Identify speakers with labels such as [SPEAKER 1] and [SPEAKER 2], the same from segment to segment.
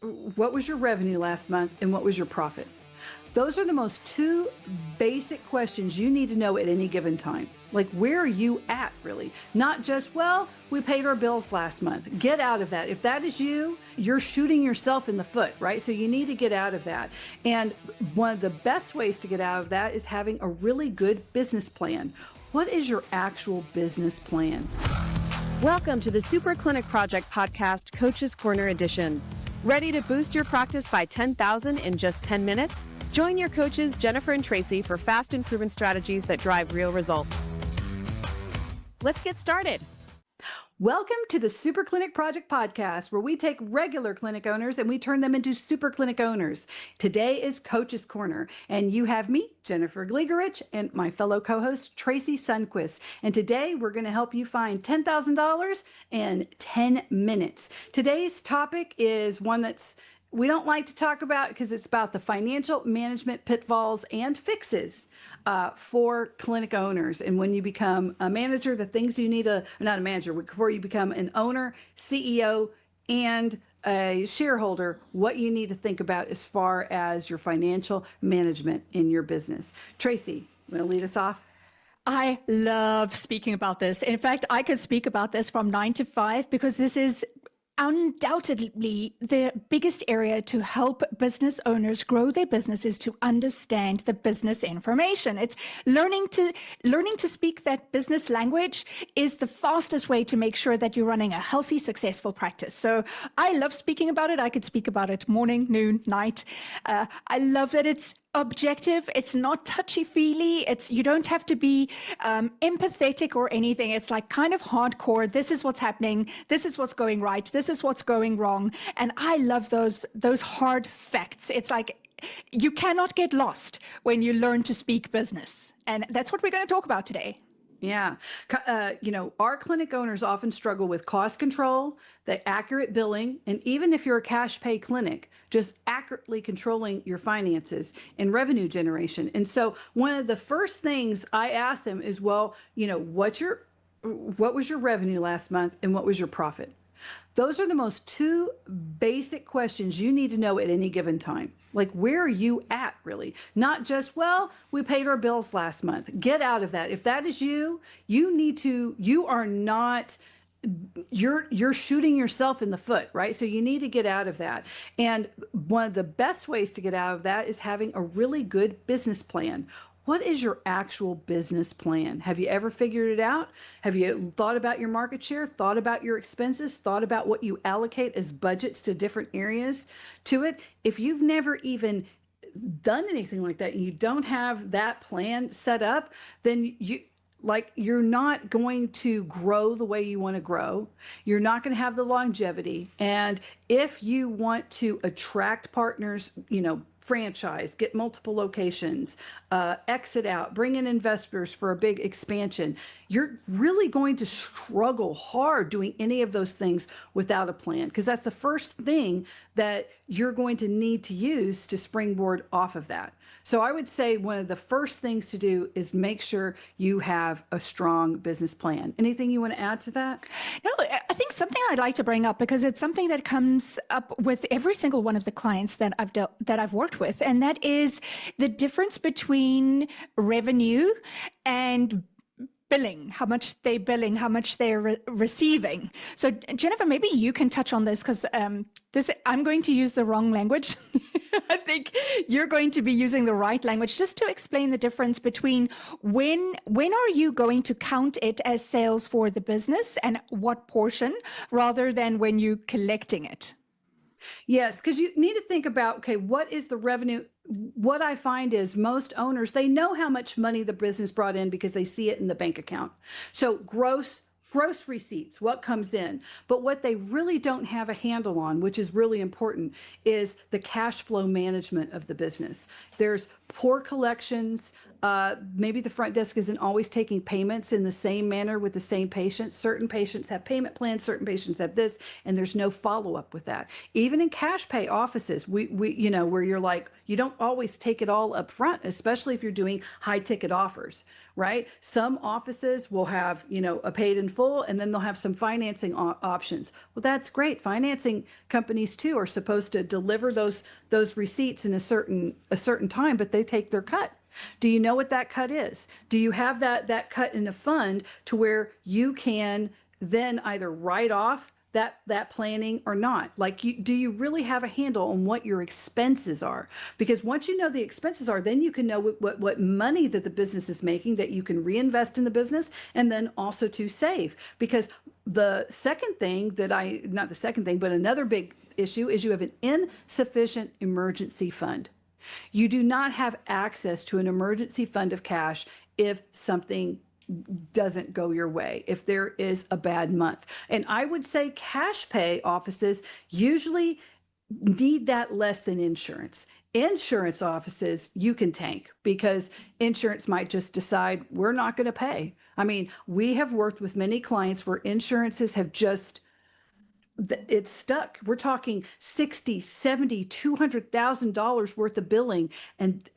[SPEAKER 1] what was your revenue last month and what was your profit? Those are the most two basic questions you need to know at any given time. Like, where are you at, really? Not just, well, we paid our bills last month. Get out of that. If that is you, you're shooting yourself in the foot, right? So you need to get out of that. And one of the best ways to get out of that is having a really good business plan. What is your actual business plan?
[SPEAKER 2] Welcome to the Super Clinic Project Podcast, Coach's Corner Edition. Ready to boost your practice by 10,000 in just 10 minutes? Join your coaches, Jennifer and Tracy, for fast and proven strategies that drive real results. Let's get started.
[SPEAKER 1] Welcome to the Super Clinic Project Podcast, where we take regular clinic owners and we turn them into super clinic owners. Today is Coach's Corner, and you have me, Jennifer Gligoric, and my fellow co-host, Tracey Sundkvist. And today we're going to help you find $10,000 in 10 minutes. Today's topic is one that's we don't like to talk about because it's about the financial management pitfalls and fixes for clinic owners. And when you become a manager, the things you need to, not a manager, before you become an owner, CEO, and a shareholder, what you need to think about as far as your financial management in your business. Tracy, you want to lead us off?
[SPEAKER 3] I love speaking about this. In fact, I could speak about this from 9 to 5 because this is undoubtedly the biggest area to help business owners grow their businesses to understand the business information. It's learning to speak that business language is the fastest way to make sure that you're running a healthy, successful practice. So I love speaking about it. I could speak about it morning, noon, night. I love that it's objective. It's not touchy-feely. You don't have to be empathetic or anything. It's like kind of hardcore. This is what's happening. This is what's going right. This is what's going wrong. And I love those hard facts. It's like you cannot get lost when you learn to speak business. And that's what we're going to talk about today.
[SPEAKER 1] Yeah. Our clinic owners often struggle with cost control, the accurate billing, and even if you're a cash pay clinic, just accurately controlling your finances and revenue generation. And so one of the first things I ask them is, well, what was your revenue last month and what was your profit? Those are the most two basic questions you need to know at any given time. Like, where are you at, really? Not just, well, we paid our bills last month. Get out of that. If that is you, you're shooting yourself in the foot, right? So you need to get out of that. And one of the best ways to get out of that is having a really good business plan. What is your actual business plan? Have you ever figured it out? Have you thought about your market share, thought about your expenses, thought about what you allocate as budgets to different areas to it? If you've never even done anything like that and you don't have that plan set up, then you're not going to grow the way you want to grow. You're not going to have the longevity. And if you want to attract partners, franchise, get multiple locations, exit out, bring in investors for a big expansion, you're really going to struggle hard doing any of those things without a plan, because that's the first thing that you're going to need to use to springboard off of that. So I would say one of the first things to do is make sure you have a strong business plan. Anything you want to add to that?
[SPEAKER 3] No, I think something I'd like to bring up, because it's something that comes up with every single one of the clients that I've worked with, and that is the difference between revenue and billing, how much they're billing, how much they're receiving. So Jennifer, maybe you can touch on this, because I'm going to use the wrong language. I think you're going to be using the right language, just to explain the difference between when are you going to count it as sales for the business and what portion, rather than when you're collecting it.
[SPEAKER 1] Yes, because you need to think about, okay, what is the revenue? What I find is most owners, they know how much money the business brought in because they see it in the bank account. So gross receipts, what comes in. But what they really don't have a handle on, which is really important, is the cash flow management of the business. There's poor collections, Maybe the front desk isn't always taking payments in the same manner with the same patients. Certain patients have payment plans, certain patients have this, and there's no follow-up with that. Even in cash pay offices, where you're like, you don't always take it all up front, especially if you're doing high ticket offers, right? Some offices will have, a paid in full, and then they'll have some financing options. Well, that's great. Financing companies too are supposed to deliver those receipts in a certain time, but they take their cut. Do you know what that cut is? Do you have that cut in a fund to where you can then either write off that planning or not? Like, do you really have a handle on what your expenses are? Because once you know the expenses are, then you can know what money that the business is making that you can reinvest in the business, and then also to save. Because the second thing not the second thing, but another big issue is you have an insufficient emergency fund. You do not have access to an emergency fund of cash if something doesn't go your way, if there is a bad month. And I would say cash pay offices usually need that less than insurance. Insurance offices, you can tank because insurance might just decide we're not going to pay. I mean, we have worked with many clients where insurances have just it's stuck. We're talking 60, 70, $200,000 worth of billing and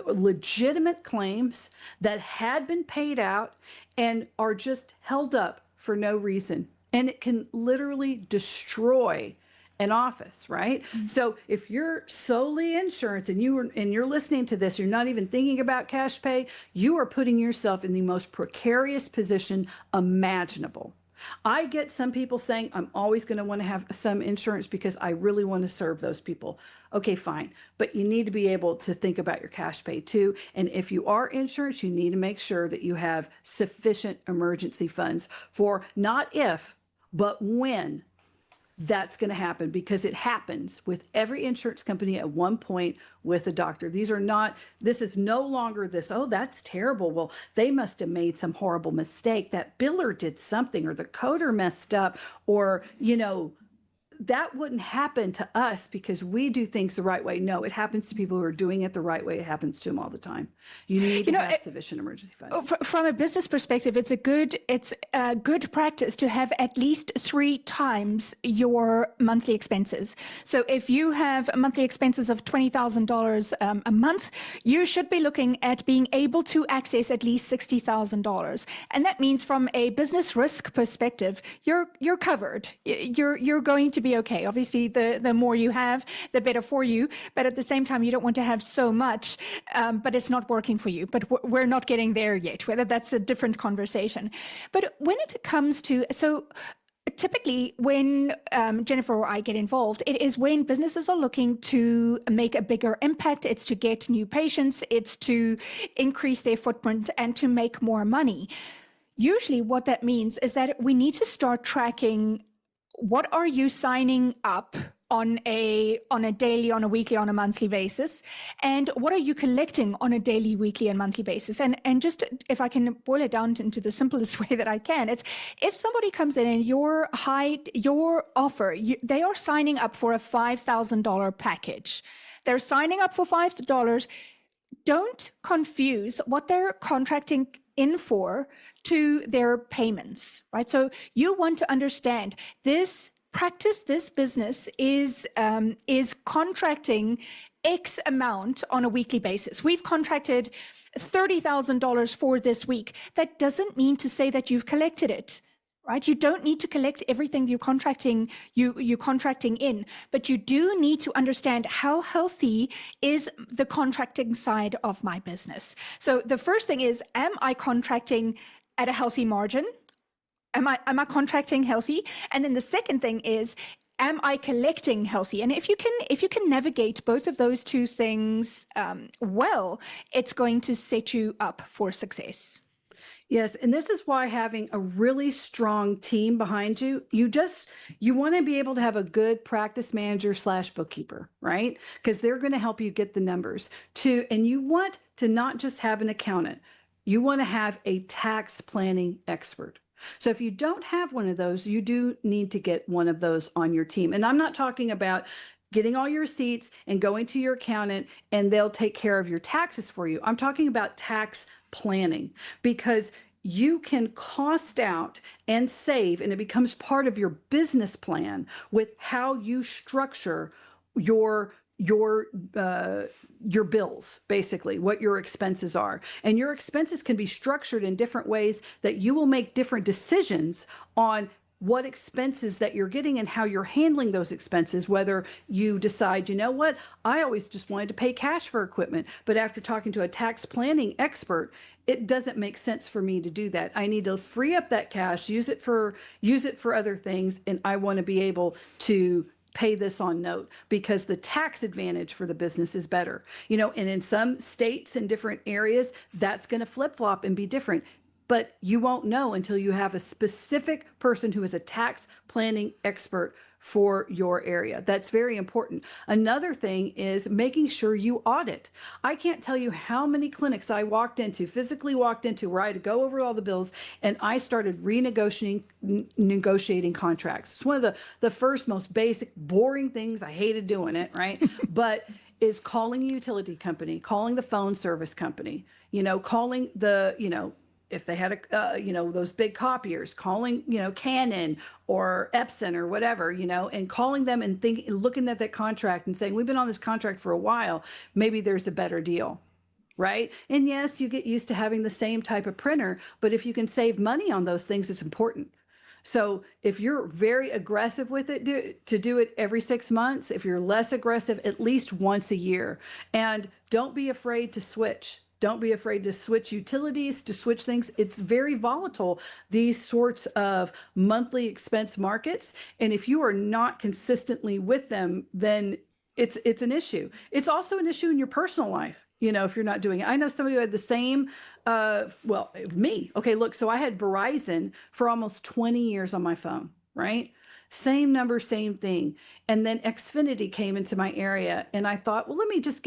[SPEAKER 1] legitimate claims that had been paid out and are just held up for no reason. And it can literally destroy an office, right? Mm-hmm. So if you're solely insurance and you're listening to this, you're not even thinking about cash pay, you are putting yourself in the most precarious position imaginable. I get some people saying, I'm always going to want to have some insurance because I really want to serve those people. Okay, fine. But you need to be able to think about your cash pay too. And if you are insurance, you need to make sure that you have sufficient emergency funds for not if, but when that's going to happen, because it happens with every insurance company at one point with a doctor. This is no longer this, oh, that's terrible. Well, they must have made some horrible mistake. That biller did something, or the coder messed up, or, that wouldn't happen to us because we do things the right way. No, it happens to people who are doing it the right way. It happens to them all the time. You need to have sufficient emergency funds.
[SPEAKER 3] From a business perspective, it's a good practice to have at least 3 times your monthly expenses. So if you have monthly expenses of $20,000 a month, you should be looking at being able to access at least $60,000. And that means from a business risk perspective, you're covered. You're going to be okay. Obviously, the more you have, the better for you. But at the same time, you don't want to have so much, but it's not working for you. But we're not getting there yet. Whether that's a different conversation. But when it comes to typically, when Jennifer or I get involved, it is when businesses are looking to make a bigger impact. It's to get new patients. It's to increase their footprint and to make more money. Usually, what that means is that we need to start tracking. What are you signing up on a daily, on a weekly, on a monthly basis? And what are you collecting on a daily, weekly, and monthly basis? And just if I can boil it down into the simplest way that I can, it's if somebody comes in and your offer, they are signing up for a $5,000 package. They're signing up for $5. Don't confuse what they're contracting in for to their payments, right? So you want to understand this business is contracting X amount on a weekly basis. We've contracted $30,000 for this week. That doesn't mean to say that you've collected it. Right? You don't need to collect everything you're contracting in, but you do need to understand how healthy is the contracting side of my business. So the first thing is, am I contracting at a healthy margin? Am I contracting healthy? And then the second thing is, am I collecting healthy? And if you can navigate both of those two things well, it's going to set you up for success.
[SPEAKER 1] Yes, and this is why having a really strong team behind you, you want to be able to have a good practice manager / bookkeeper, right? Because they're going to help you get the numbers and you want to not just have an accountant, you want to have a tax planning expert. So if you don't have one of those, you do need to get one of those on your team. And I'm not talking about getting all your receipts and going to your accountant, and they'll take care of your taxes for you. I'm talking about tax planning, because you can cost out and save, and it becomes part of your business plan with how you structure your your uh, your bills, basically what your expenses are. And your expenses can be structured in different ways that you will make different decisions on what expenses that you're getting and how you're handling those expenses. Whether you decide, you know what, I always just wanted to pay cash for equipment, but after talking to a tax planning expert, it doesn't make sense for me to do that. I need to free up that cash, use it for other things, and I want to be able to pay this on note because the tax advantage for the business is better. And in some states and different areas, that's going to flip-flop and be different. But you won't know until you have a specific person who is a tax planning expert for your area. That's very important. Another thing is making sure you audit. I can't tell you how many clinics I physically walked into, where I had to go over all the bills, and I started negotiating contracts. It's one of the first, most basic, boring things. I hated doing it, right? But is calling a utility company, calling the phone service company, calling if they had those big copiers, calling, Canon or Epson or whatever, and calling them and looking at that contract and saying, we've been on this contract for a while, maybe there's a better deal. Right. And yes, you get used to having the same type of printer, but if you can save money on those things, it's important. So if you're very aggressive with it, do it every 6 months. If you're less aggressive, at least once a year. And don't be afraid to switch. Don't be afraid to switch utilities, to switch things. It's very volatile, these sorts of monthly expense markets. And if you are not consistently with them, then it's an issue. It's also an issue in your personal life, if you're not doing it. I know somebody who had the same, me. Okay, look, so I had Verizon for almost 20 years on my phone, right? Same number, same thing. And then Xfinity came into my area, and I thought, well, let me just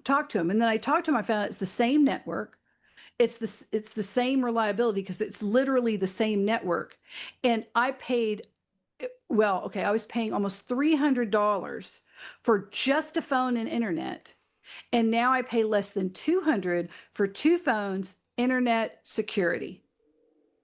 [SPEAKER 1] talk to him. And then I talked to him. I found out it's the same network. It's the same reliability because it's literally the same network. And I paid, I was paying almost $300 for just a phone and internet. And now I pay less than $200 for 2 phones, internet, security,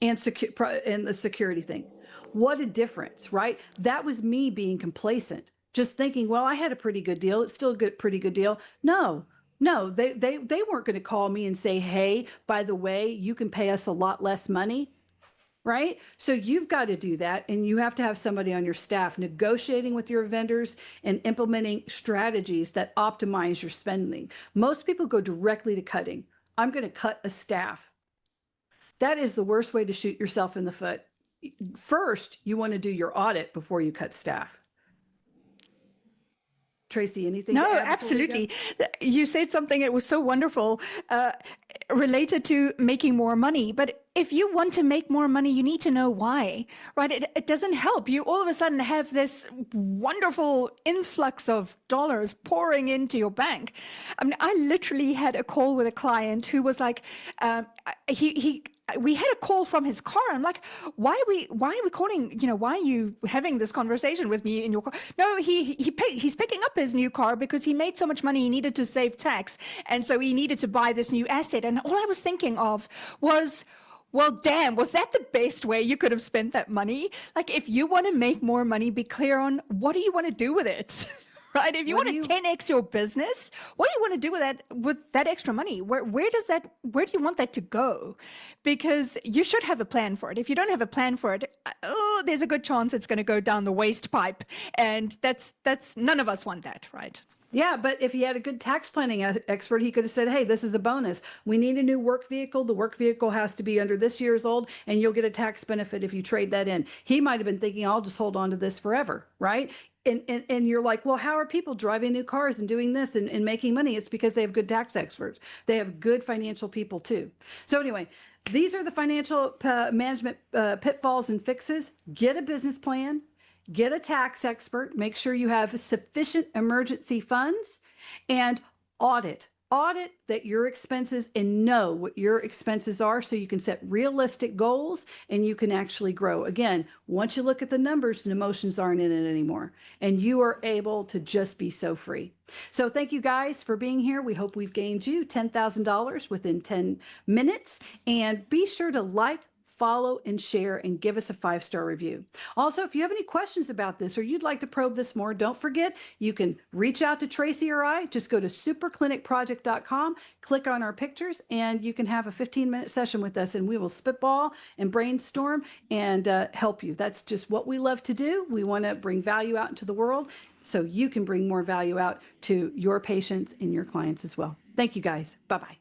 [SPEAKER 1] and the security thing. What a difference, right? That was me being complacent, just thinking, well, I had a pretty good deal. It's still a pretty good deal. No, they weren't going to call me and say, hey, by the way, you can pay us a lot less money, right? So you've got to do that, and you have to have somebody on your staff negotiating with your vendors and implementing strategies that optimize your spending. Most people go directly to cutting. I'm going to cut a staff. That is the worst way to shoot yourself in the foot. First, you want to do your audit before you cut staff. Tracey, anything?
[SPEAKER 3] No, absolutely. You said something that was so wonderful related to making more money. But if you want to make more money, you need to know why, right? It doesn't help. You all of a sudden have this wonderful influx of dollars pouring into your bank. I mean, I literally had a call with a client who was like, we had a call from his car. I'm like, why are we calling? Why are you having this conversation with me in your car? No, he's picking up his new car because he made so much money. He needed to save tax. And so he needed to buy this new asset. And all I was thinking of was, well, damn, was that the best way you could have spent that money? Like, if you want to make more money, be clear on what do you want to do with it? Right? If you want to 10x your business, what do you want to do with that extra money? Where do you want that to go? Because you should have a plan for it. If you don't have a plan for it, there's a good chance it's going to go down the waste pipe. And that's none of us want that, right?
[SPEAKER 1] Yeah, but if he had a good tax planning expert, he could have said, hey, this is a bonus. We need a new work vehicle. The work vehicle has to be under this year's old, and you'll get a tax benefit if you trade that in. He might have been thinking, I'll just hold on to this forever, right? And you're like, well, how are people driving new cars and doing this and making money? It's because they have good tax experts. They have good financial people too. So anyway, these are the financial management pitfalls and fixes. Get a business plan. Get a tax expert. Make sure you have sufficient emergency funds, and audit. audit that your expenses and know what your expenses are so you can set realistic goals and you can actually grow. Again, once you look at the numbers, the emotions aren't in it anymore, and you are able to just be so free. So thank you guys for being here. We hope we've gained you $10,000 within 10 minutes, and be sure to like, follow, and share, and give us a 5-star review. Also, if you have any questions about this or you'd like to probe this more, don't forget you can reach out to Tracey or I. Just go to superclinicproject.com, click on our pictures, and you can have a 15-minute session with us, and we will spitball and brainstorm and help you. That's just what we love to do. We want to bring value out into the world so you can bring more value out to your patients and your clients as well. Thank you, guys. Bye-bye.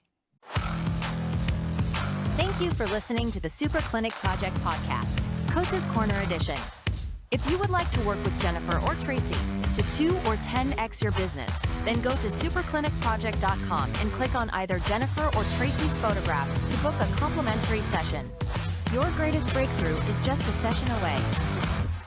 [SPEAKER 4] Thank you for listening to the Super Clinic Project podcast, Coach's Corner edition. If you would like to work with Jennifer or Tracey to 2 or 10x your business, then go to superclinicproject.com and click on either Jennifer or Tracey's photograph to book a complimentary session. Your greatest breakthrough is just a session away.